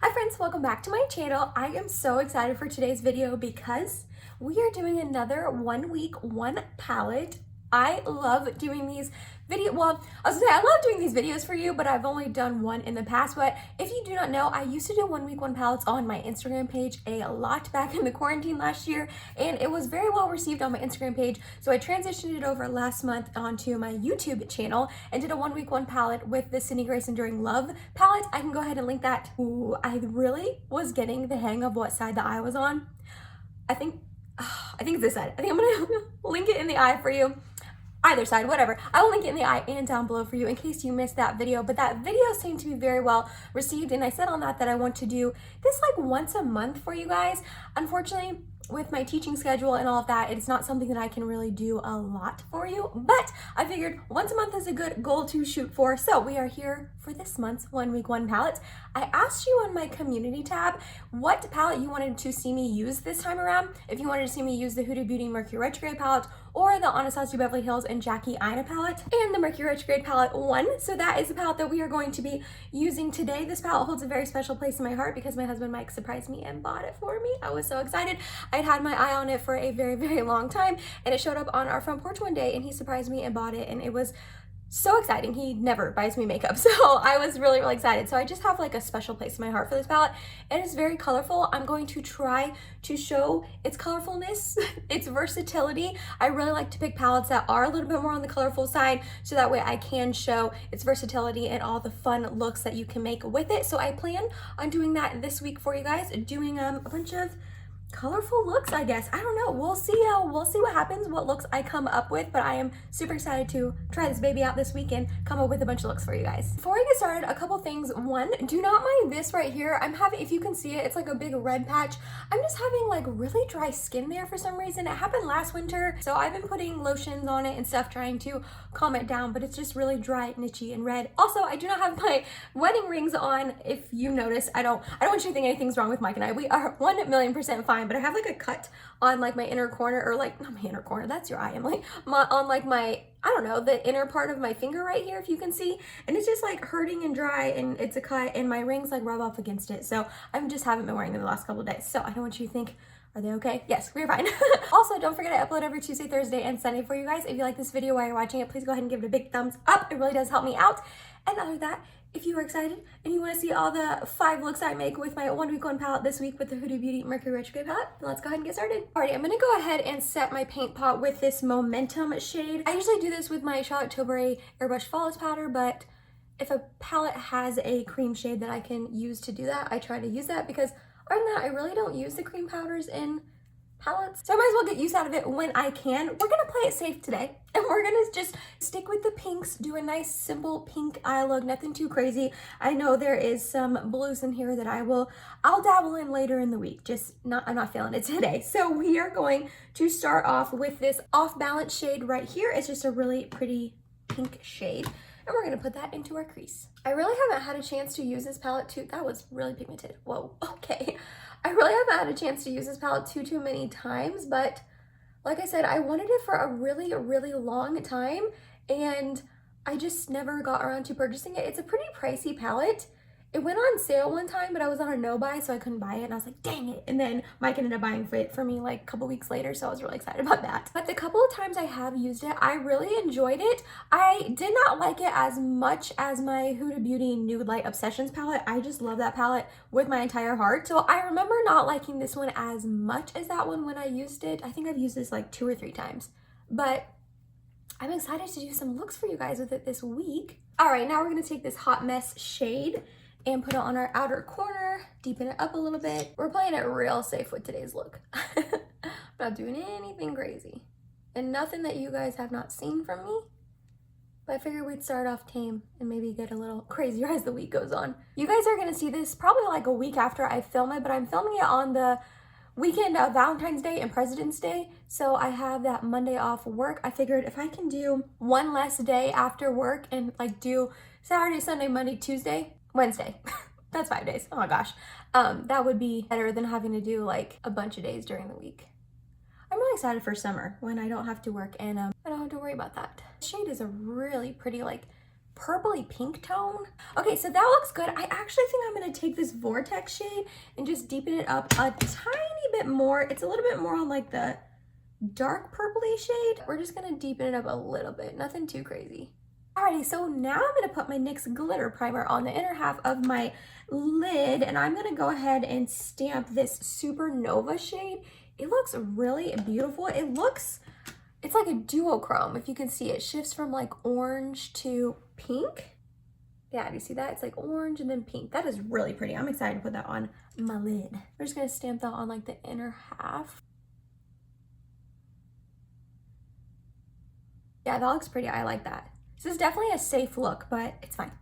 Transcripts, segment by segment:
Hi friends, welcome back to my channel. I am so excited for today's video because we are doing another 1 week, 1 palette. I love doing these I love doing these videos for you, but I've only done one in the past. But if you do not know, I used to do 1 week, 1 palettes on my Instagram page a lot back in the quarantine last year, and it was very well received on my Instagram page. So I transitioned it over last month onto my YouTube channel and did a 1 week, 1 palette with the Cindy Grace Enduring Love palette. I can go ahead and link that. Ooh, I really was getting the hang of what side the eye was on. I think it's this side. I think I'm gonna link it in the eye for you. Either side, whatever. I will link it in the eye and down below for you in case you missed that video. But that video seemed to be very well received, and I said on that I want to do this like once a month for you guys. Unfortunately, with my teaching schedule and all of that, it's not something that I can really do a lot for you, but I figured once a month is a good goal to shoot for. So we are here for this month's 1 week, 1 palette. I asked you on my community tab what palette you wanted to see me use this time around. If you wanted to see me use the Huda Beauty Mercury Retrograde palette, or the Anastasia Beverly Hills and Jackie Aina palette, and the Mercury Retrograde palette 1. So that is the palette that we are going to be using today. This palette holds a very special place in my heart because my husband Mike surprised me and bought it for me. I was so excited. I'd had my eye on it for a very, very long time, and it showed up on our front porch one day, and he surprised me and bought it, and it was so exciting. He never buys me makeup, so I was really, really excited. So I just have like a special place in my heart for this palette, and it's very colorful. I'm going to try to show its colorfulness, its versatility. I really like to pick palettes that are a little bit more on the colorful side, so that way I can show its versatility and all the fun looks that you can make with it. So I plan on doing that this week for you guys, doing a bunch of colorful looks, I guess. I don't know. We'll see what happens, what looks I come up with, but I am super excited to try this baby out this week and come up with a bunch of looks for you guys. Before I get started, a couple things. One, do not mind this right here. I'm having, if you can see it, it's like a big red patch. I'm just having like really dry skin there for some reason. It happened last winter, so I've been putting lotions on it and stuff trying to calm it down, but it's just really dry, and itchy, and red. Also, I do not have my wedding rings on. If you notice, I don't want you to think anything's wrong with Mike and I. We are 1,000,000% fine, but I have like a cut on like my inner corner, or like not my inner corner, that's your eye. I'm like on like my, I don't know, the inner part of my finger right here, if you can see, and it's just like hurting and dry, and it's a cut, and my rings like rub off against it. So I just haven't been wearing them the last couple of days. So I don't want you to think, are they okay? Yes, we're fine. Also, don't forget I upload every Tuesday, Thursday, and Sunday for you guys. If you like this video while you're watching it, please go ahead and give it a big thumbs up. It really does help me out. And other than that, if you are excited and you want to see all the 5 looks I make with my 1 week, 1 palette this week with the Huda Beauty Mercury Retrograde palette, then let's go ahead and get started. Alrighty, I'm going to go ahead and set my paint pot with this Momentum shade. I usually do this with my Charlotte Tilbury Airbrush Flawless powder, but if a palette has a cream shade that I can use to do that, I try to use that, because other than that, I really don't use the cream powders in palettes. So I might as well get use out of it when I can. We're gonna play it safe today, and we're gonna just stick with the pinks, do a nice simple pink eye look, nothing too crazy. I know there is some blues in here that I'll dabble in later in the week, I'm not feeling it today. So we are going to start off with this Off Balance shade right here. It's just a really pretty pink shade, and we're gonna put that into our crease. I really haven't had a chance to use this palette that was really pigmented. Whoa, okay. I really haven't had a chance to use this palette too many times, but like I said, I wanted it for a really, really long time, and I just never got around to purchasing it. It's a pretty pricey palette. It went on sale one time, but I was on a no buy, so I couldn't buy it, and I was like, dang it. And then Mike ended up buying it for me like a couple weeks later, so I was really excited about that. But the couple of times I have used it, I really enjoyed it. I did not like it as much as my Huda Beauty Nude Light Obsessions palette. I just love that palette with my entire heart. So I remember not liking this one as much as that one when I used it. I think I've used this like 2 or 3 times, but I'm excited to do some looks for you guys with it this week. All right, now we're gonna take this Hot Mess shade and put it on our outer corner, deepen it up a little bit. We're playing it real safe with today's look. Not doing anything crazy, and nothing that you guys have not seen from me, but I figured we'd start off tame and maybe get a little crazier as the week goes on. You guys are gonna see this probably like a week after I film it, but I'm filming it on the weekend of Valentine's Day and President's Day, so I have that Monday off work. I figured if I can do one less day after work and like do Saturday, Sunday, Monday, Tuesday, Wednesday, that's 5 days, oh my gosh, that would be better than having to do like a bunch of days during the week. I'm really excited for summer when I don't have to work and I don't have to worry about that. The shade is a really pretty like purpley pink tone. Okay, so that looks good. I actually think I'm gonna take this Vortex shade and just deepen it up a tiny bit more. It's a little bit more on like the dark purpley shade. We're just gonna deepen it up a little bit, nothing too crazy. Alrighty, so now I'm gonna put my NYX glitter primer on the inner half of my lid, and I'm gonna go ahead and stamp this Supernova shade. It looks really beautiful. It's like a duochrome. If you can see, it shifts from like orange to pink. Yeah, do you see that? It's like orange and then pink. That is really pretty. I'm excited to put that on my lid. We're just gonna stamp that on like the inner half. Yeah, that looks pretty. I like that. This is definitely a safe look, but it's fine.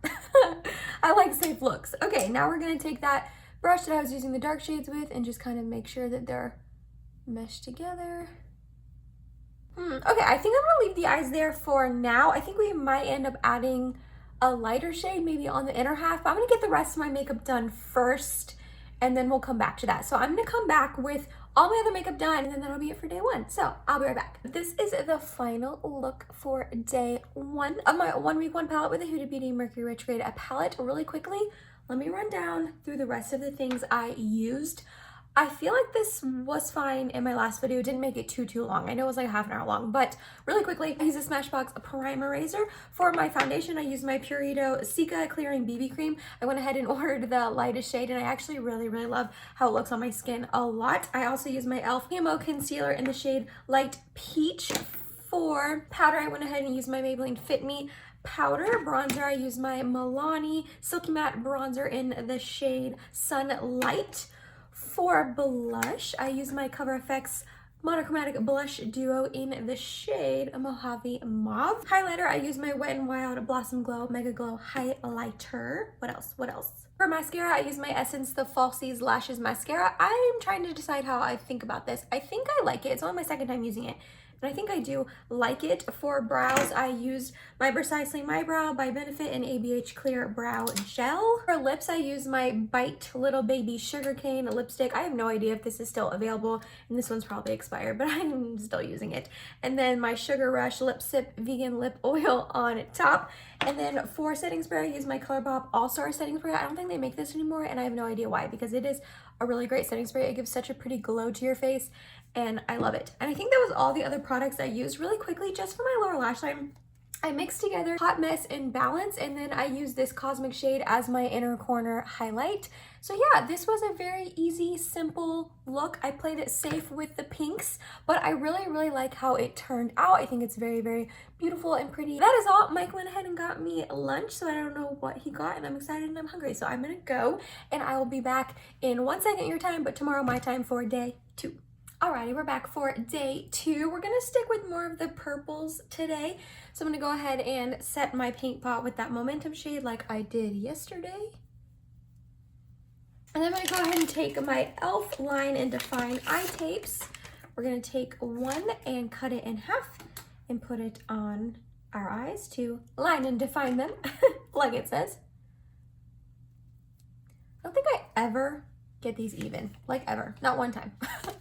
I like safe looks. Okay, now we're gonna take that brush that I was using the dark shades with and just kind of make sure that they're meshed together. Okay, I think I'm gonna leave the eyes there for now. I think we might end up adding a lighter shade maybe on the inner half, but I'm gonna get the rest of my makeup done first and then we'll come back to that. So I'm gonna come back with all my other makeup done and then that'll be it for day one. So I'll be right back. This is the final look for day one of my 1 week 1 palette with the Huda Beauty Mercury Retrograde palette. Really quickly, let me run down through the rest of the things I used. I feel like this was fine in my last video. It didn't make it too long. I know it was like half an hour long, but really quickly, I use a Smashbox Primerizer. For my foundation, I used my Purito Cica Clearing BB cream. I went ahead and ordered the lightest shade, and I actually really love how it looks on my skin a lot. I also use my e.l.f. Camo concealer in the shade Light Peach. For powder, I went ahead and used my Maybelline Fit Me powder. Bronzer, I used my Milani Silky Matte bronzer in the shade Sunlight. For blush, I use my FX Monochromatic blush duo in the shade Mohave Mauve. Highlighter, I use my Wet n Wild Blossom Glow Mega Glow highlighter. What else? For mascara, I use my Essence The Falsies Lashes Mascara. I'm trying to decide how I think about this. I think I like it. It's only my second time using it, and I think I do like it. For brows, I used my Precisely My Brow by Benefit and ABH Clear Brow Gel. For lips, I use my Bite Little Baby Sugarcane lipstick. I have no idea if this is still available, and this one's probably expired, but I'm still using it. And then my Sugar Rush Lip Sip Vegan Lip Oil on top. And then for setting spray, I use my Colourpop All Star setting spray. I don't think they make this anymore, and I have no idea why, because it is a really great setting spray. It gives such a pretty glow to your face, and I love it. And I think that was all the other products I used. Really quickly, just for my lower lash line, I mixed together Hot Mess and Balance, and then I used this Cosmic shade as my inner corner highlight. So yeah, this was a very easy, simple look. I played it safe with the pinks, but I really like how it turned out. I think it's very beautiful and pretty. That is all. Mike went ahead and got me lunch, so I don't know what he got, and I'm excited and I'm hungry. So I'm gonna go, and I will be back in 1 second your time, but tomorrow my time for day 2. Alrighty, we're back for day 2. We're gonna stick with more of the purples today. So I'm gonna go ahead and set my paint pot with that Momentum shade like I did yesterday. And then I'm gonna go ahead and take my e.l.f. Line and Define eye tapes. We're gonna take one and cut it in half and put it on our eyes to line and define them, like it says. I don't think I ever get these even, like ever, not one time,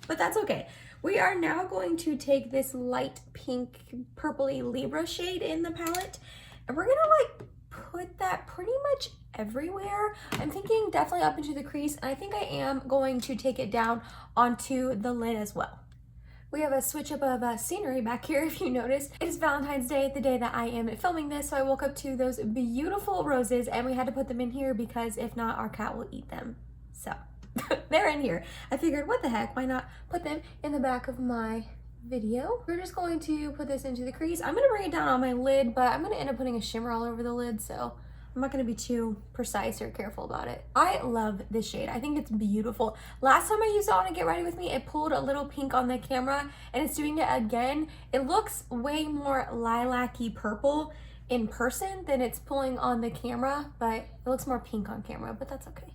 but that's okay. We are now going to take this light pink purpley Libra shade in the palette, and we're gonna like put that pretty much everywhere. I'm thinking definitely up into the crease, and I think I am going to take it down onto the lid as well. We have a switch up of scenery back here, if you notice. It is Valentine's Day, the day that I am filming this, so I woke up to those beautiful roses, and we had to put them in here because if not, our cat will eat them. So they're in here. I figured, what the heck, why not put them in the back of my video. We're just going to put this into the crease. I'm gonna bring it down on my lid, but I'm gonna end up putting a shimmer all over the lid, so I'm not gonna be too precise or careful about it. I love this shade. I think it's beautiful. Last time I used it on a Get Ready With Me, it pulled a little pink on the camera, and it's doing it again. It looks way more lilac-y purple in person than it's pulling on the camera, but it looks more pink on camera, but that's okay.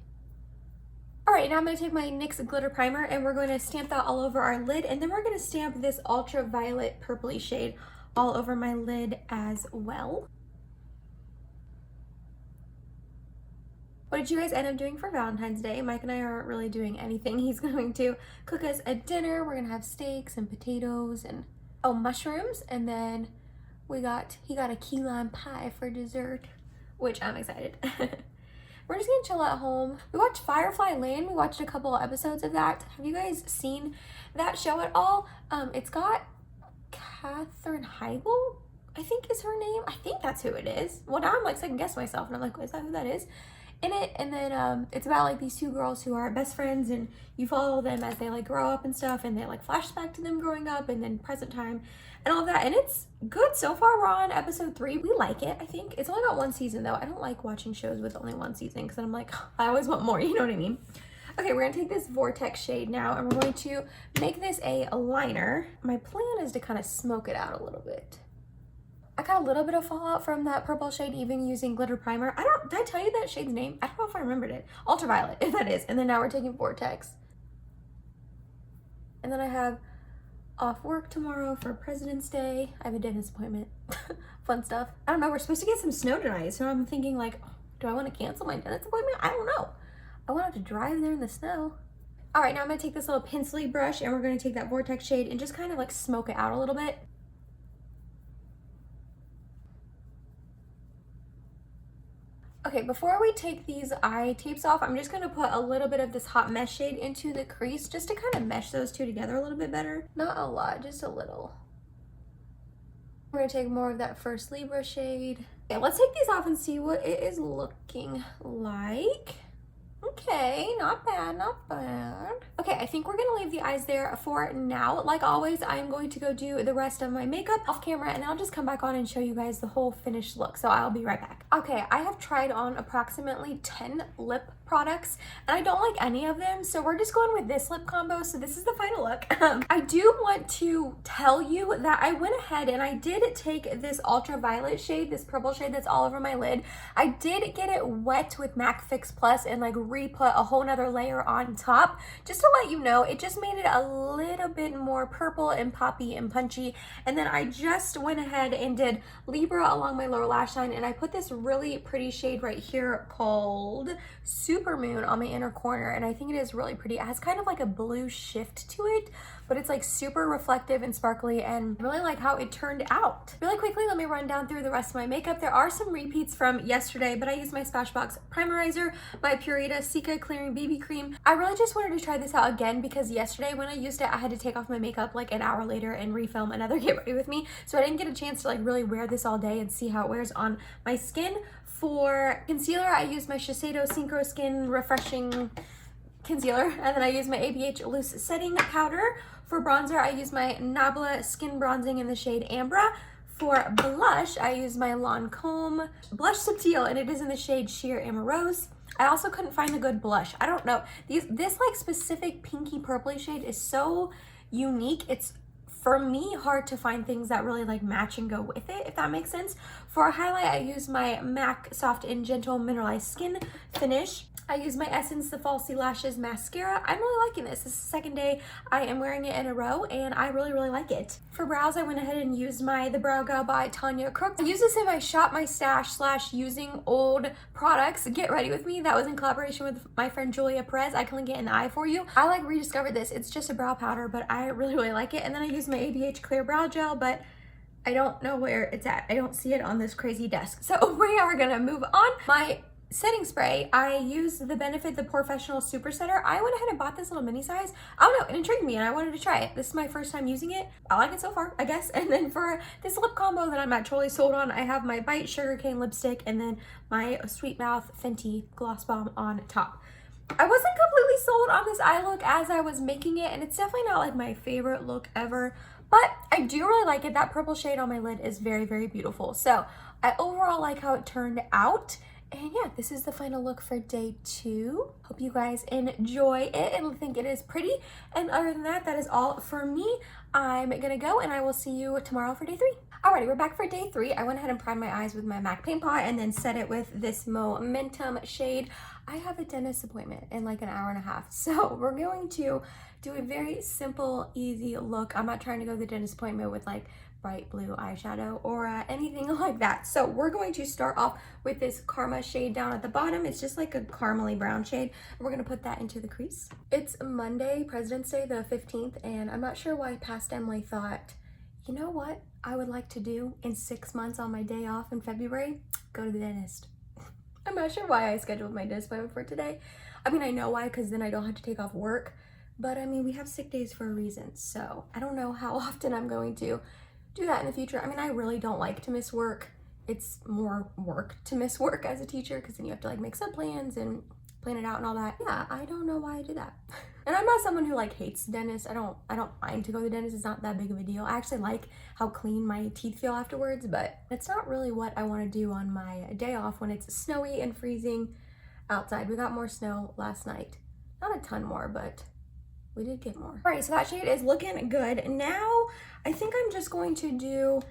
All right, now I'm gonna take my NYX glitter primer, and we're gonna stamp that all over our lid, and then we're gonna stamp this ultraviolet purpley shade all over my lid as well. What did you guys end up doing for Valentine's Day? Mike and I aren't really doing anything. He's going to cook us a dinner. We're gonna have steaks and potatoes and mushrooms, and then he got a key lime pie for dessert. which I'm excited. We're just gonna chill at home. We watched Firefly Lane. We watched a couple episodes of that. Have you guys seen that show at all? It's got Katherine Heigl, I think is her name. I think that's who it is. Well, now I'm like second guess myself and I'm like, is that who that is? In it, and then it's about like these two girls who are best friends, and you follow them as they like grow up and stuff, and they like flash back to them growing up and then present time and all that, and it's good so far. We're on episode 3. We like it. I think it's only got 1 season though. I don't like watching shows with only 1 season because I'm like, I always want more, you know what I mean? Okay, we're gonna take this Vortex shade now and we're going to make this a liner. My plan is to kind of smoke it out a little bit. I got a little bit of fallout from that purple shade even using glitter primer. Did I tell you that shade's name? I don't know if I remembered it. Ultraviolet, if that is. And then now we're taking Vortex. And then I have off work tomorrow for President's Day. I have a dentist appointment. Fun stuff. I don't know, we're supposed to get some snow tonight, so I'm thinking like, do I want to cancel my dentist appointment? I don't know. I want to drive there in the snow. All right, now I'm gonna take this little pencil-y brush and we're gonna take that Vortex shade and just kind of like smoke it out a little bit. Okay, before we take these eye tapes off, I'm just gonna put a little bit of this Hot Mesh shade into the crease just to kind of mesh those two together a little bit better. Not a lot, just a little. We're gonna take more of that First Libra shade. Okay, let's take these off and see what it is looking like. Okay, not bad, not bad. Okay, I think we're gonna leave the eyes there for now. Like always, I'm going to go do the rest of my makeup off camera and I'll just come back on and show you guys the whole finished look. So I'll be right back. Okay, I have tried on approximately 10 lip products and I don't like any of them. So we're just going with this lip combo. So this is the final look. I do want to tell you that I went ahead and I did take this ultraviolet shade, this purple shade that's all over my lid. I did get it wet with MAC Fix Plus and like re-put a whole nother layer on top just to let you know. It just made it a little bit more purple and poppy and punchy. And then I just went ahead and did Libra along my lower lash line and I put this really pretty shade right here called Supermoon on my inner corner, and I think it is really pretty. It has kind of like a blue shift to it, but it's like super reflective and sparkly, and I really like how it turned out. Really quickly, let me run down through the rest of my makeup. There are some repeats from yesterday, but I used my Smashbox Primerizer, my Purito Cica Clearing BB cream. I really just wanted to try this out again because yesterday when I used it, I had to take off my makeup like an hour later and refilm another Get Ready With Me, so I didn't get a chance to like really wear this all day and see how it wears on my skin. For concealer, I used my Shiseido Synchro Skin Refreshing Concealer, and then I used my ABH Loose Setting Powder. For bronzer, I used my Nabla Skin Bronzing in the shade Ambra. For blush, I used my Lancome Blush Subtil, and it is in the shade Sheer Amorose. I also couldn't find a good blush. I don't know. This like specific pinky purpley shade is so unique. It's, for me, hard to find things that really like match and go with it, if that makes sense. For a highlight, I use my MAC Soft and Gentle Mineralized Skin Finish. I use my Essence The Falsy Lashes Mascara. I'm really liking this. This is the second day I am wearing it in a row, and I really, really like it. For brows, I went ahead and used my The Brow Gal by Tanya Crooks. I use this in my Shop My Stash / using old products Get Ready With Me. That was in collaboration with my friend Julia Perez. I can link it in the eye for you. I like rediscovered this. It's just a brow powder, but I really, really like it. And then I used my ABH Clear Brow Gel, but I don't know where it's at. I don't see it on this crazy desk. So we are gonna move on. My setting spray, I used the Benefit the Professional Super Setter. I went ahead and bought this little mini size. I don't know, it intrigued me and I wanted to try it. This is my first time using it. I like it so far, I guess. And then for this lip combo that I'm actually sold on, I have my Bite Sugarcane lipstick and then my Sweet Mouth Fenty Gloss Bomb on top. I wasn't completely sold on this eye look as I was making it, and it's definitely not like my favorite look ever, but I do really like it. That purple shade on my lid is very, very beautiful. So I overall like how it turned out. And yeah, this is the final look for day 2. Hope you guys enjoy it and think it is pretty. And other than that, that is all for me. I'm gonna go and I will see you tomorrow for day 3. Alrighty, we're back for day 3. I went ahead and primed my eyes with my MAC Paint Pot and then set it with this Momentum shade. I have a dentist appointment in like an hour and a half. So we're going to do a very simple, easy look. I'm not trying to go to the dentist appointment with like bright blue eyeshadow or anything like that. So we're going to start off with this Karma shade down at the bottom. It's just like a caramely brown shade. We're gonna put that into the crease. It's Monday, President's Day the 15th, and I'm not sure why past Emily thought, you know what I would like to do in 6 months on my day off in February? Go to the dentist. I'm not sure why I scheduled my dentist appointment for today. I mean, I know why, because then I don't have to take off work. But I mean, we have sick days for a reason. So I don't know how often I'm going to do that in the future. I mean, I really don't like to miss work. It's more work to miss work as a teacher, because then you have to like make sub plans and plan it out and all that. Yeah, I don't know why I do that. And I'm not someone who like hates dentists. I don't mind to go to the dentist. It's not that big of a deal. I actually like how clean my teeth feel afterwards, but it's not really what I want to do on my day off when it's snowy and freezing outside. We got more snow last night. Not a ton more, but we did get more. All right, so that shade is looking good. Now, I think I'm just going to do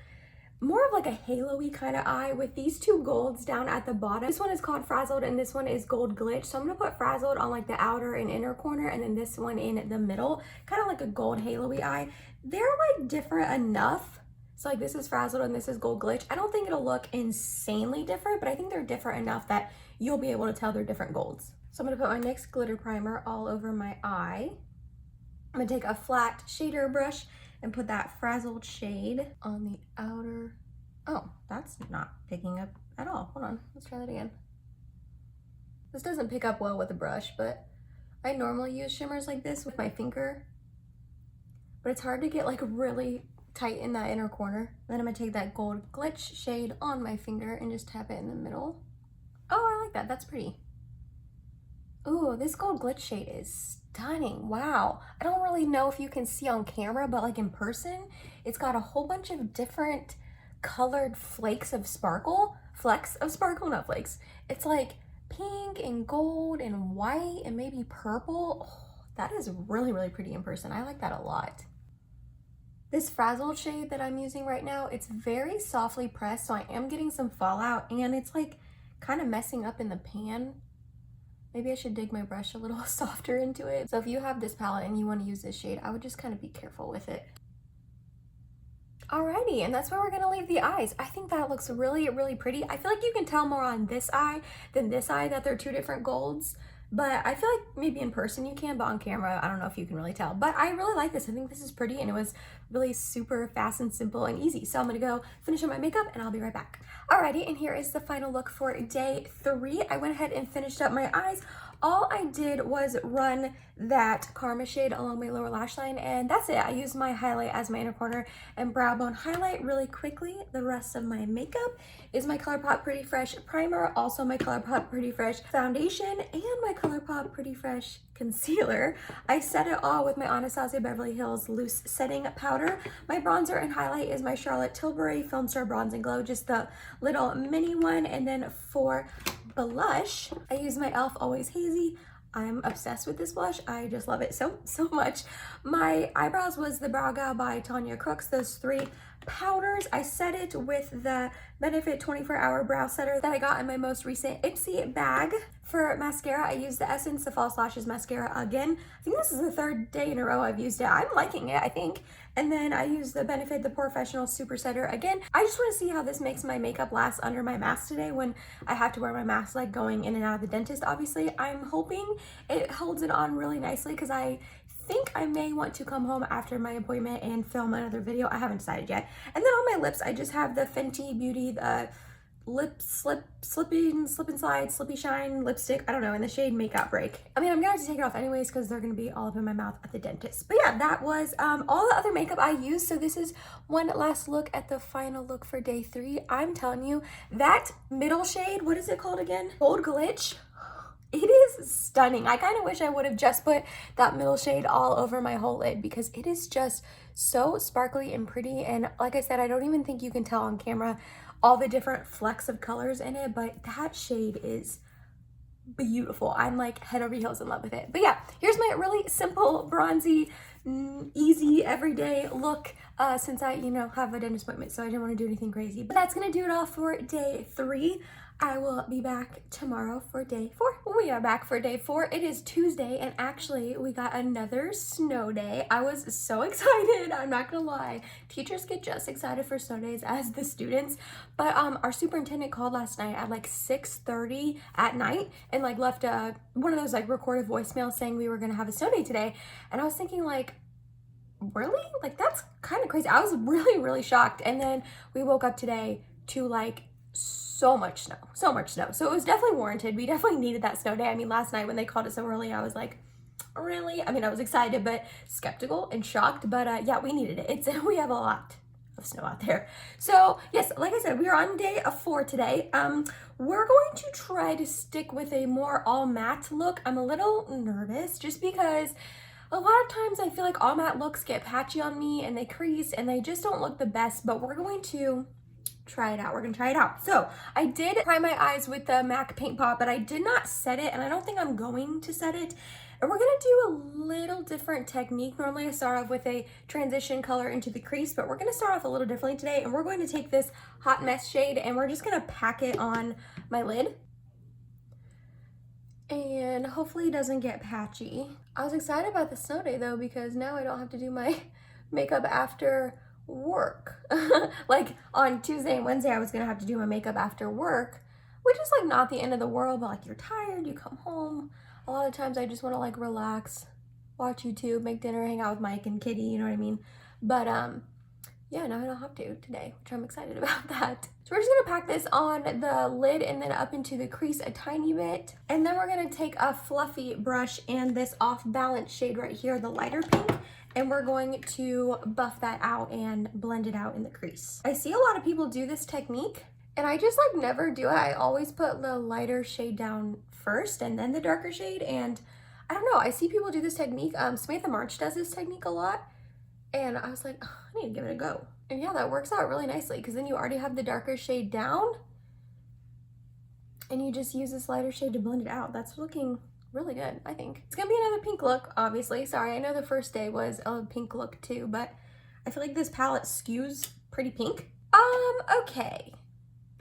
more of like a halo-y kind of eye with these two golds down at the bottom. This one is called Frazzled and this one is Gold Glitch. So I'm gonna put Frazzled on like the outer and inner corner, and then this one in the middle, kind of like a gold halo-y eye. They're like different enough. So like this is Frazzled and this is Gold Glitch. I don't think it'll look insanely different, but I think they're different enough that you'll be able to tell they're different golds. So I'm gonna put my NYX glitter primer all over my eye. I'm gonna take a flat shader brush and put that Frazzled shade on the outer. Oh, that's not picking up at all. Hold on, let's try that again. This doesn't pick up well with a brush, but I normally use shimmers like this with my finger, but it's hard to get like really tight in that inner corner. Then I'm gonna take that Gold Glitch shade on my finger and just tap it in the middle. Oh, I like that, that's pretty. Ooh, this Gold Glitch shade is stunning. Wow. I don't really know if you can see on camera, but like in person, it's got a whole bunch of different colored flakes of sparkle. Flecks of sparkle, not flakes. It's like pink and gold and white and maybe purple. Oh, that is really, really pretty in person. I like that a lot. This Frazzled shade that I'm using right now, it's very softly pressed, so I am getting some fallout, and it's like kind of messing up in the pan. Maybe I should dig my brush a little softer into it. So if you have this palette and you want to use this shade, I would just kind of be careful with it. Alrighty, and that's where we're gonna leave the eyes. I think that looks really, really pretty. I feel like you can tell more on this eye than this eye that they're two different golds. But I feel like maybe in person you can, but on camera, I don't know if you can really tell. But I really like this. I think this is pretty, and it was really super fast and simple and easy. So I'm gonna go finish up my makeup and I'll be right back. Alrighty, and here is the final look for day 3. I went ahead and finished up my eyes. All I did was run that Karma shade along my lower lash line, and that's it. I used my highlight as my inner corner and brow bone highlight really quickly. The rest of my makeup is my Colourpop Pretty Fresh primer, also my Colourpop Pretty Fresh foundation, and my Colourpop Pretty Fresh concealer. I set it all with my Anastasia Beverly Hills loose setting powder. My bronzer and highlight is my Charlotte Tilbury Film Star Bronze and Glow, just the little mini one. And then for blush, I use my e.l.f. Always Hazy. I'm obsessed with this blush. I just love it so much. My eyebrows was the Brow Gal by Tanya Crooks, those 3 powders. I set it with the Benefit 24-Hour Brow Setter that I got in my most recent Ipsy bag. For mascara, I used the Essence the False Lashes mascara again. I think this is the 3rd day in a row I've used it. I'm liking it, I think. And then I used the Benefit the Professional Super Setter again. I just want to see how this makes my makeup last under my mask today when I have to wear my mask like going in and out of the dentist, obviously. I'm hoping it holds it on really nicely, because I think I may want to come home after my appointment and film another video. I haven't decided yet. And then on my lips, I just have the Fenty Beauty lip slip and slide slippy shine lipstick, I don't know, in the shade Makeup Break. I mean, I'm gonna have to take it off anyways because they're gonna be all up in my mouth at the dentist. But yeah, that was all the other makeup I used. So this is one last look at the final look for day 3. I'm telling you, that middle shade, what is it called again? Gold Glitch. It is stunning. I kind of wish I would have just put that middle shade all over my whole lid, because it is just so sparkly and pretty. And like I said, I don't even think you can tell on camera all the different flecks of colors in it, but that shade is beautiful. I'm like head over heels in love with it. But yeah, here's my really simple, bronzy, easy, everyday look since I, have a dentist appointment, so I didn't want to do anything crazy. But that's gonna do it all for day 3. I will be back tomorrow for day 4. We are back for day 4. It is Tuesday, and actually we got another snow day. I was so excited, I'm not gonna lie. Teachers get just excited for snow days as the students, but our superintendent called last night at like 6:30 at night and like left one of those like recorded voicemails saying we were gonna have a snow day today. And I was thinking, like, really? Like, that's kind of crazy. I was really shocked. And then we woke up today to like so much snow, so much snow. So it was definitely warranted. We definitely needed that snow day. I mean, last night when they called it so early, I was like, really? I mean, I was excited, but skeptical and shocked, but yeah, we needed it. We have a lot of snow out there. So yes, like I said, we are on day 4 today. We're going to try to stick with a more all matte look. I'm a little nervous just because a lot of times I feel like all matte looks get patchy on me and they crease and they just don't look the best, but we're going to try it out. We're gonna try it out. So I did prime my eyes with the MAC Paint Pot, but I did not set it, and I don't think I'm going to set it. And we're gonna do a little different technique. Normally I start off with a transition color into the crease, but we're gonna start off a little differently today, and we're going to take this Hot Mess shade and we're just gonna pack it on my lid. And hopefully it doesn't get patchy. I was excited about the snow day though, because now I don't have to do my makeup after work. Like on Tuesday and Wednesday I was gonna have to do my makeup after work, which is like not the end of the world, but like you're tired, you come home. A lot of times I just want to like relax, watch YouTube, make dinner, hang out with Mike and Kitty, you know what I mean? But yeah, now I don't have to today, which I'm excited about that. So we're just gonna pack this on the lid and then up into the crease a tiny bit. And then we're gonna take a fluffy brush and this Off Balance shade right here, the lighter pink, and we're going to buff that out and blend it out in the crease. I see a lot of people do this technique and I just like never do it. I always put the lighter shade down first and then the darker shade, and I don't know, I see people do this technique. Samantha March does this technique a lot, and I was like, oh, I need to give it a go. And yeah, that works out really nicely because then you already have the darker shade down and you just use this lighter shade to blend it out. That's looking really good, I think. It's gonna be another pink look, obviously. Sorry, I know the first day was a pink look too, but I feel like this palette skews pretty pink. Okay.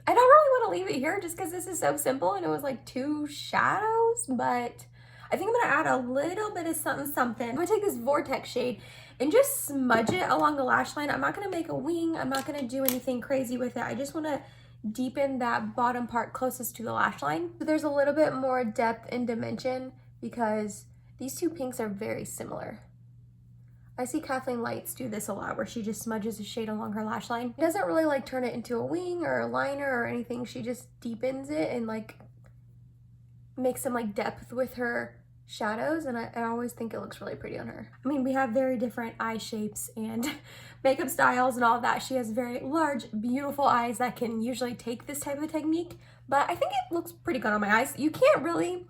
I don't really want to leave it here just because this is so simple and it was like 2 shadows, but I think I'm gonna add a little bit of something something. I'm gonna take this Vortex shade and just smudge it along the lash line. I'm not gonna make a wing, I'm not gonna do anything crazy with it. I just wanna deepen that bottom part closest to the lash line. But there's a little bit more depth and dimension because these 2 pinks are very similar. I see Kathleen Lights do this a lot where she just smudges a shade along her lash line. It doesn't really like turn it into a wing or a liner or anything. She just deepens it and like makes some like depth with her shadows, and I always think it looks really pretty on her. I mean, we have very different eye shapes and makeup styles and all of that. She has very large, beautiful eyes that can usually take this type of technique, but I think it looks pretty good on my eyes. You can't really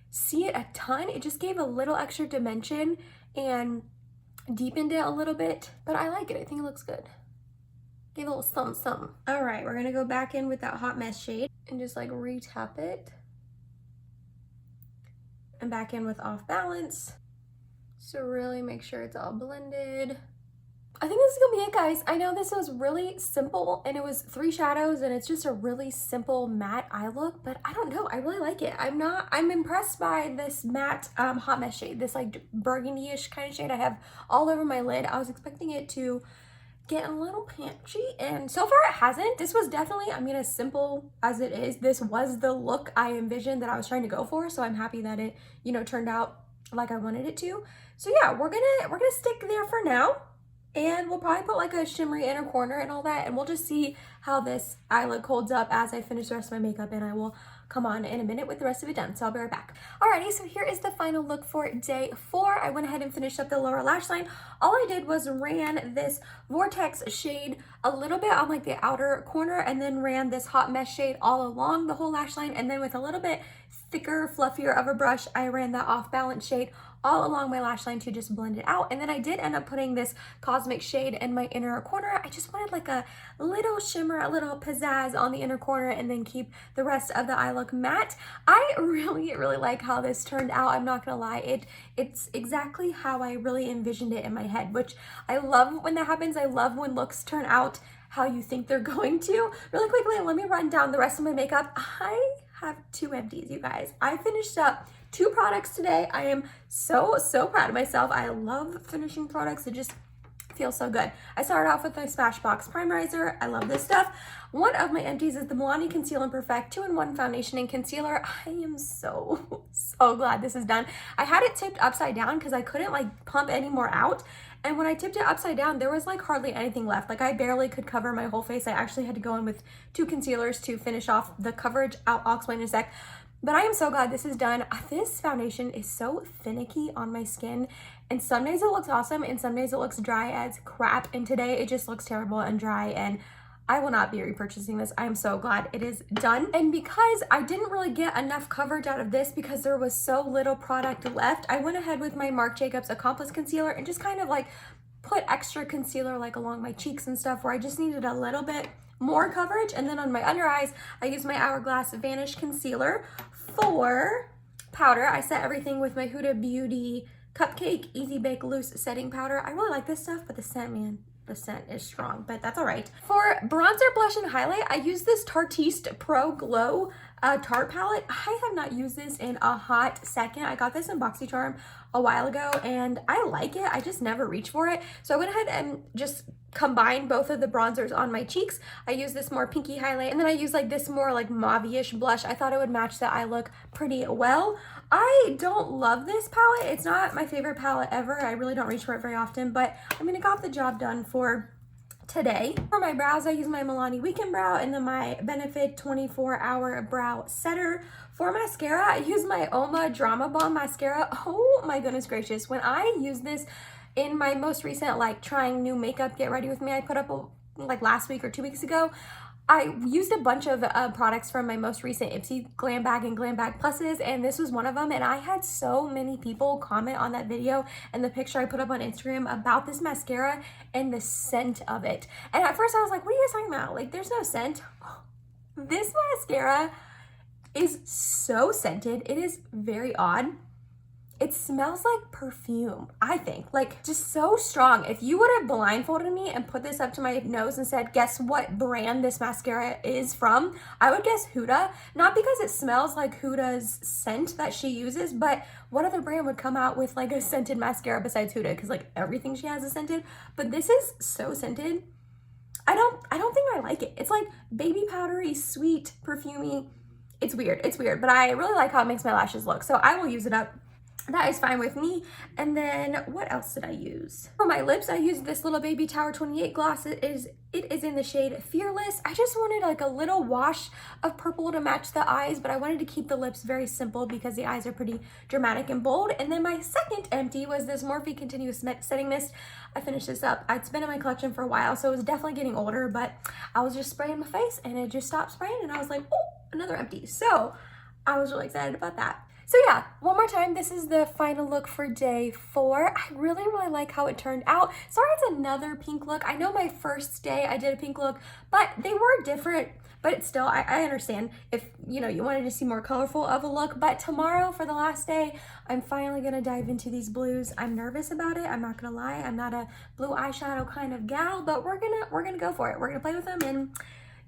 see it a ton. It just gave a little extra dimension and deepened it a little bit, but I like it. I think it looks good. Gave a little something, something. All right, we're gonna go back in with that Hot Mess shade and just like re-tap it. And back in with Off Balance. So really make sure it's all blended. I think this is gonna be it, guys. I know this was really simple and it was 3 shadows and it's just a really simple matte eye look, but I don't know, I really like it. I'm impressed by this matte Hot Mess shade, this like burgundy-ish kind of shade I have all over my lid. I was expecting it to get a little patchy and so far it hasn't. This was definitely, I mean, as simple as it is, this was the look I envisioned that I was trying to go for, so I'm happy that it, you know, turned out like I wanted it to. So yeah, we're gonna stick there for now, and we'll probably put like a shimmery inner corner and all that, and we'll just see how this eye look holds up as I finish the rest of my makeup, and I will come on in a minute with the rest of it done, so I'll be right back. Alrighty, so here is the final look for day 4. I went ahead and finished up the lower lash line. All I did was ran this Vortex shade a little bit on like the outer corner, and then ran this Hot Mess shade all along the whole lash line, and then with a little bit thicker, fluffier of a brush, I ran that Off Balance shade all along my lash line to just blend it out. And then I did end up putting this Cosmic shade in my inner corner. I just wanted like a little shimmer, a little pizzazz on the inner corner, and then keep the rest of the eye look matte. I really like how this turned out. I'm not gonna lie, it's exactly how I really envisioned it in my head, which I love when that happens. I love when looks turn out how you think they're going to. Really quickly, let me run down the rest of my makeup. I have 2 empties, you guys. I finished up 2 products today. I am so proud of myself. I love finishing products. It just Feels so good. I started off with my Smashbox Primerizer. I love this stuff. One of my empties is the Milani Conceal and Perfect 2-in-1 foundation and concealer. I am so glad this is done. I had it tipped upside down because I couldn't like pump any more out. And when I tipped it upside down, there was like hardly anything left. Like I barely could cover my whole face. I actually had to go in with 2 concealers to finish off the coverage. I'll explain in a sec. But I am so glad this is done. This foundation is so finicky on my skin. And some days it looks awesome and some days it looks dry as crap. And today it just looks terrible and dry, and I will not be repurchasing this. I am so glad it is done. And because I didn't really get enough coverage out of this because there was so little product left, I went ahead with my Marc Jacobs Accomplice Concealer and just kind of like put extra concealer like along my cheeks and stuff where I just needed a little bit more coverage. And then on my under eyes, I used my Hourglass Vanish Concealer. For powder, I set everything with my Huda Beauty Cupcake Easy Bake Loose Setting Powder. I really like this stuff, but the scent, man, the scent is strong, but that's all right. For bronzer, blush, and highlight, I use this Tartiste Pro Glow Tarte palette. I have not used this in a hot second. I got this in BoxyCharm a while ago, and I like it. I just never reach for it. So I went ahead and just combined both of the bronzers on my cheeks. I use this more pinky highlight, and then I use like this more like mauve-ish blush. I thought it would match the eye look pretty well. I don't love this palette. It's not my favorite palette ever. I really don't reach for it very often, but I mean, it got the job done for today. For my brows, I use my Milani Weekend Brow and then my Benefit 24-Hour Brow Setter. For mascara, I use my Oma Drama Bomb Mascara. Oh my goodness gracious. When I use this in my most recent like trying new makeup get ready with me I put up like last week or 2 weeks ago, I used a bunch of products from my most recent Ipsy Glam Bag and Glam Bag Pluses, and this was one of them. And I had so many people comment on that video and the picture I put up on Instagram about this mascara and the scent of it. And at first I was like, what are you guys talking about? Like, there's no scent. This mascara is so scented. It is very odd. It smells like perfume, I think, like just so strong. If you would have blindfolded me and put this up to my nose and said, guess what brand this mascara is from, I would guess Huda. Not because it smells like Huda's scent that she uses, but what other brand would come out with like a scented mascara besides Huda? Because like everything she has is scented, but this is so scented. I don't think I like it. It's like baby powdery, sweet, perfumey. It's weird, but I really like how it makes my lashes look, so I will use it up. That is fine with me. And then what else did I use? For my lips, I used this little Baby Tower 28 gloss. It is in the shade Fearless. I just wanted like a little wash of purple to match the eyes, but I wanted to keep the lips very simple because the eyes are pretty dramatic and bold. And then my second empty was this Morphe Continuous Setting Mist. I finished this up. It's been in my collection for a while, so it was definitely getting older, but I was just spraying my face and it just stopped spraying and I was like, oh, another empty. So I was really excited about that. So yeah, one more time, this is the final look for day 4. I really like how it turned out. Sorry it's another pink look. I know my first day I did a pink look, but they were different. But it's still, I understand if, you know, you wanted to see more colorful of a look. But tomorrow for the last day, I'm finally going to dive into these blues. I'm nervous about it. I'm not going to lie. I'm not a blue eyeshadow kind of gal, but we're gonna go for it. We're going to play with them, and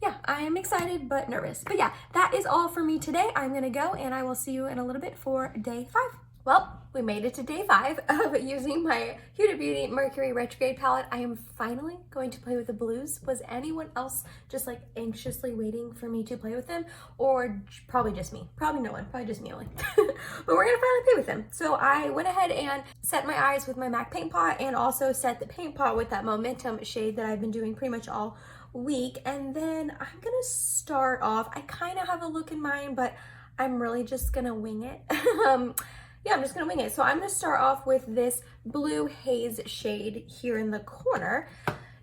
yeah, I am excited but nervous. But yeah, that is all for me today. I'm gonna go and I will see you in a little bit for day 5. Well, we made it to day 5 of using my Huda Beauty Mercury Retrograde palette. I am finally going to play with the blues. Was anyone else just like anxiously waiting for me to play with them? Or probably just me? Probably no one, probably just me only. But we're gonna finally play with them. So I went ahead and set my eyes with my MAC paint pot and also set the paint pot with that Momentum shade that I've been doing pretty much all week. And then I'm gonna start off, I kind of have a look in mind, but I'm really just gonna wing it. Yeah, I'm just gonna wing it. So I'm gonna start off with this blue haze shade here in the corner,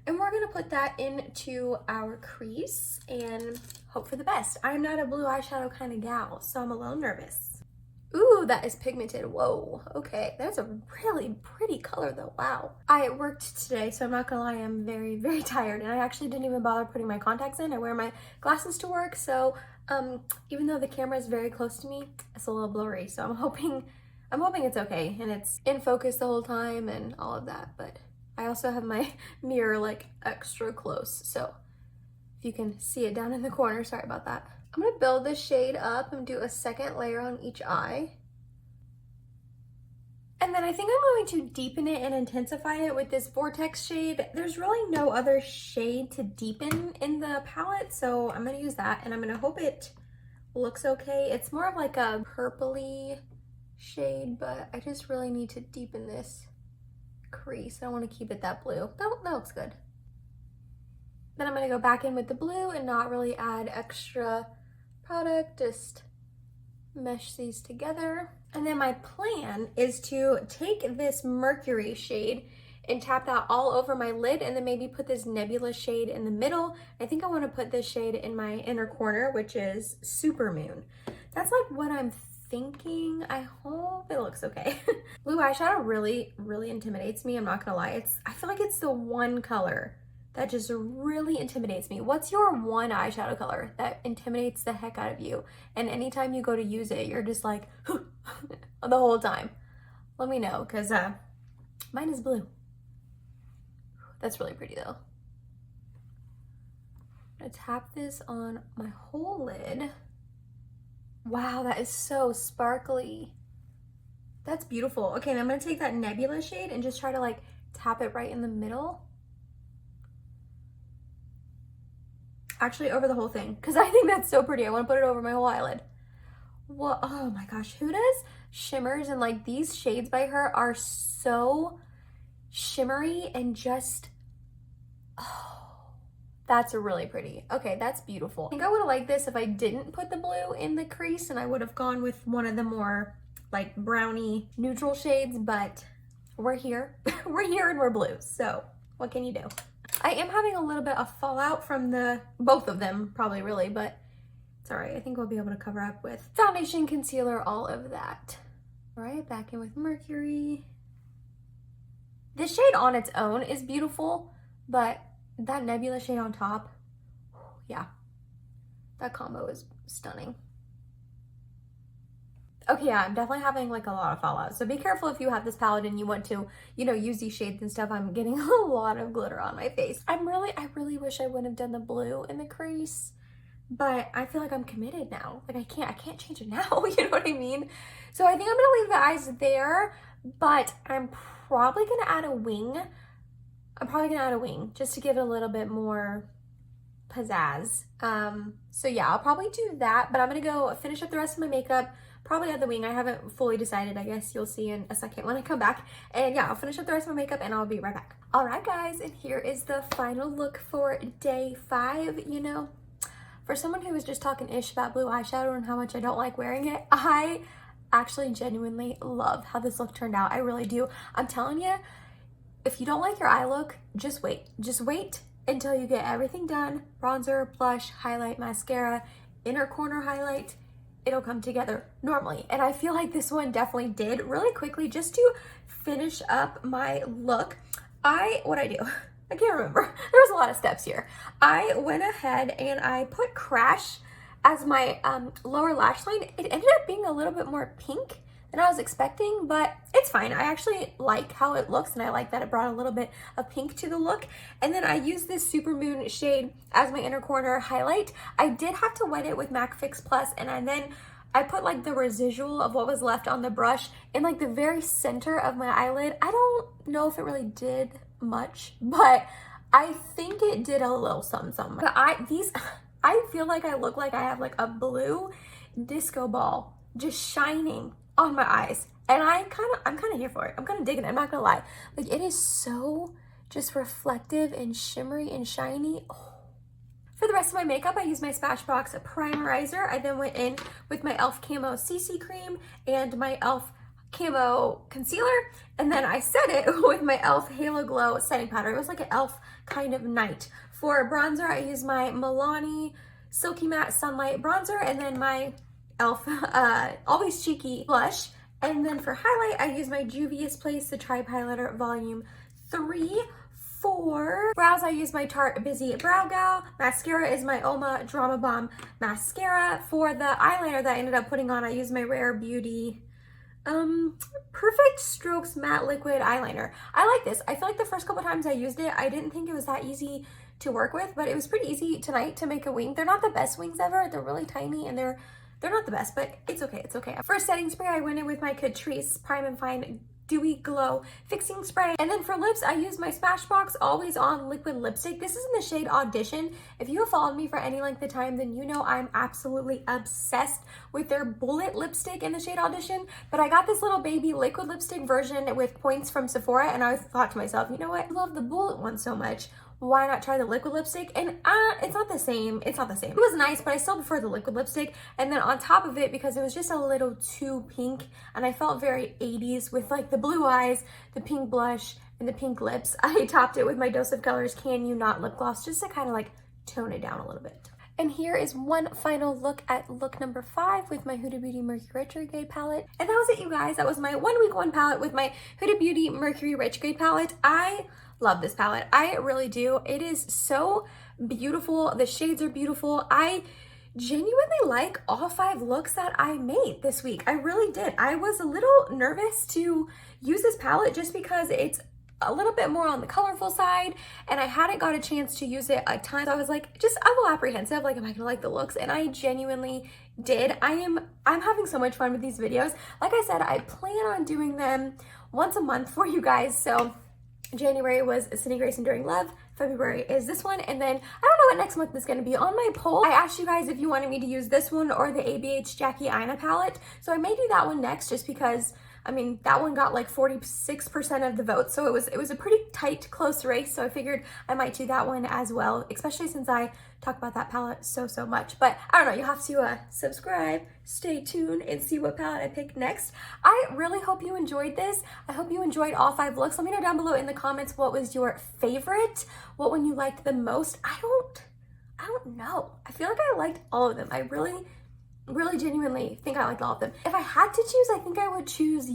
and we're gonna put that into our crease and hope for the best. I'm not a blue eyeshadow kind of gal, so I'm a little nervous. Ooh, that is pigmented. Whoa, okay. That's a really pretty color though, wow. I worked today, so I'm not gonna lie, I'm very tired, and I actually didn't even bother putting my contacts in. I wear my glasses to work, so even though the camera is very close to me, it's a little blurry, so I'm hoping it's okay, and it's in focus the whole time and all of that, but I also have my mirror like extra close, so if you can see it down in the corner, sorry about that. I'm gonna build this shade up and do a second layer on each eye. And then I think I'm going to deepen it and intensify it with this Vortex shade. There's really no other shade to deepen in the palette, so I'm gonna use that, and I'm gonna hope it looks okay. It's more of like a purpley shade, but I just really need to deepen this crease. I don't want to keep it that blue. That looks good. Then I'm gonna go back in with the blue and not really add extra product, just mesh these together. And then my plan is to take this Mercury shade and tap that all over my lid, and then maybe put this nebula shade in the middle. I think I want to put this shade in my inner corner, which is Super Moon. That's like what I'm thinking. I hope it looks okay. Blue eyeshadow really intimidates me, I'm not gonna lie. I feel like it's the one color that just really intimidates me. What's your one eyeshadow color that intimidates the heck out of you? And anytime you go to use it, you're just like, the whole time. Let me know, because mine is blue. That's really pretty though. I'm gonna tap this on my whole lid. Wow, that is so sparkly. That's beautiful. Okay, and I'm gonna take that nebula shade and just try to like tap it right in the middle. Actually, over the whole thing, because I think that's so pretty. I want to put it over my whole eyelid. Well, oh my gosh, Huda's shimmers and like these shades by her are so shimmery and just, oh, that's really pretty. Okay, that's beautiful. I think I would have liked this if I didn't put the blue in the crease, and I would have gone with one of the more like brownie neutral shades, but we're here. We're here and we're blue, so what can you do? I am having a little bit of fallout from both of them, probably really, but it's all right. I think we'll be able to cover up with foundation, concealer, all of that. All right, back in with Mercury. This shade on its own is beautiful, but that nebula shade on top, yeah, that combo is stunning. Okay, yeah, I'm definitely having like a lot of fallout. So be careful if you have this palette and you want to, you know, use these shades and stuff. I'm getting a lot of glitter on my face. I really wish I wouldn't have done the blue in the crease, but I feel like I'm committed now. Like I can't change it now, you know what I mean? So I think I'm gonna leave the eyes there, but I'm probably gonna add a wing. Just to give it a little bit more pizzazz. So yeah, I'll probably do that, but I'm gonna go finish up the rest of my makeup. Probably add the wing. I haven't fully decided. I guess you'll see in a second when I come back. And yeah, I'll finish up the rest of my makeup and I'll be right back. All right, guys, and here is the final look for day 5. You know, for someone who was just talking ish about blue eyeshadow and how much I don't like wearing it, I actually genuinely love how this look turned out. I really do. I'm telling you, if you don't like your eye look, just wait. Just wait until you get everything done. Bronzer, blush, highlight, mascara, inner corner highlight. It'll come together normally. And I feel like this one definitely did. Really quickly, just to finish up my look, what'd I do? I can't remember. There was a lot of steps here. I went ahead and I put Crash as my lower lash line. It ended up being a little bit more pink than I was expecting, but it's fine. I actually like how it looks, and I like that it brought a little bit of pink to the look. And then I used this Super Moon shade as my inner corner highlight. I did have to wet it with MAC Fix Plus, and then I put like the residual of what was left on the brush in like the very center of my eyelid. I don't know if it really did much, but I think it did a little something. But I feel like I look like I have like a blue disco ball just shining on my eyes, and I'm kind of here for it. I'm kind of digging it, I'm not gonna lie. Like, it is so just reflective and shimmery and shiny. Oh. For the rest of my makeup, I used my Smashbox Primerizer. I then went in with my e.l.f. Camo CC Cream and my e.l.f. Camo Concealer, and then I set it with my e.l.f. Halo Glow Setting Powder. It was like an e.l.f. kind of night. For bronzer, I used my Milani Silky Matte Sunlight Bronzer, and then my e.l.f. Always Cheeky blush. And then for highlight, I use my Juvia's Place the Tribe Highlighter Volume 3. For brows, I use my Tarte Busy Brow Gal. Mascara is my Oma Drama Bomb Mascara. For the eyeliner that I ended up putting on, I used my Rare Beauty Perfect Strokes Matte Liquid Eyeliner. I like this. I feel like the first couple times I used it, I didn't think it was that easy to work with, but it was pretty easy tonight to make a wing. They're not the best wings ever. They're really tiny, and they're not the best, but it's okay, it's okay. For setting spray, I went in with my Catrice Prime and Fine Dewy Glow Fixing Spray. And then for lips, I use my Smashbox Always On Liquid Lipstick. This is in the shade Audition. If you have followed me for any length of time, then you know I'm absolutely obsessed with their Bullet lipstick in the shade Audition. But I got this little baby liquid lipstick version with points from Sephora, and I thought to myself, you know what? I love the Bullet one so much. Why not try the liquid lipstick? And it's not the same. It's not the same. It was nice, but I still prefer the liquid lipstick. And then on top of it, because it was just a little too pink, and I felt very 80s with like the blue eyes, the pink blush, and the pink lips, I topped it with my Dose of Colors Can You Not lip gloss, just to kind of like tone it down a little bit. And here is one final look at look number 5 with my Huda Beauty Mercury Retrograde palette. And that was it, you guys. That was my 1 week 1 palette with my Huda Beauty Mercury Retrograde palette. I love this palette. I really do. It is so beautiful. The shades are beautiful. I genuinely like all 5 looks that I made this week. I really did. I was a little nervous to use this palette just because it's a little bit more on the colorful side, and I hadn't got a chance to use it a ton. So I was like just a little apprehensive, like, am I gonna like the looks? And I genuinely did. I'm having so much fun with these videos. Like I said, I plan on doing them once a month for you guys. So January was Cindy Grace Enduring Love, February is this one, and then I don't know what next month is going to be. On my poll, I asked you guys if you wanted me to use this one or the ABH Jackie Aina palette, so I may do that one next just because, I mean, that one got like 46% of the vote, so it was a pretty tight, close race, so I figured I might do that one as well, especially since I talk about that palette so much. But I don't know, you'll have to subscribe, stay tuned, and see what palette I pick next. I really hope you enjoyed this. I hope you enjoyed all 5 looks. Let me know down below in the comments what was your favorite, what one you liked the most. I don't know. I feel like I liked all of them. I really genuinely think I liked all of them. If I had to choose, I think I would choose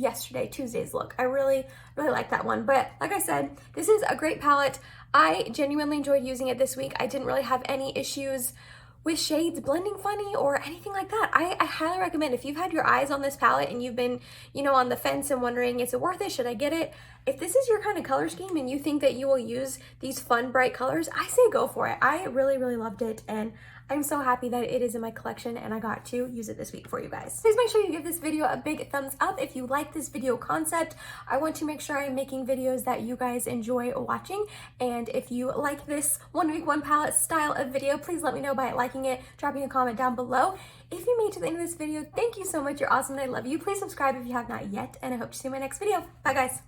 Tuesday's look. I really like that one. But like I said, this is a great palette. I genuinely enjoyed using it this week. I didn't really have any issues with shades blending funny or anything like that. I highly recommend, if you've had your eyes on this palette and you've been, you know, on the fence and wondering, is it worth it? Should I get it? If this is your kind of color scheme and you think that you will use these fun, bright colors, I say go for it. I really loved it, and I'm so happy that it is in my collection and I got to use it this week for you guys. Please make sure you give this video a big thumbs up if you like this video concept. I want to make sure I'm making videos that you guys enjoy watching. And if you like this 1 week 1 palette style of video, please let me know by liking it, dropping a comment down below. If you made it to the end of this video, thank you so much. You're awesome and I love you. Please subscribe if you have not yet, and I hope to see you in my next video. Bye guys.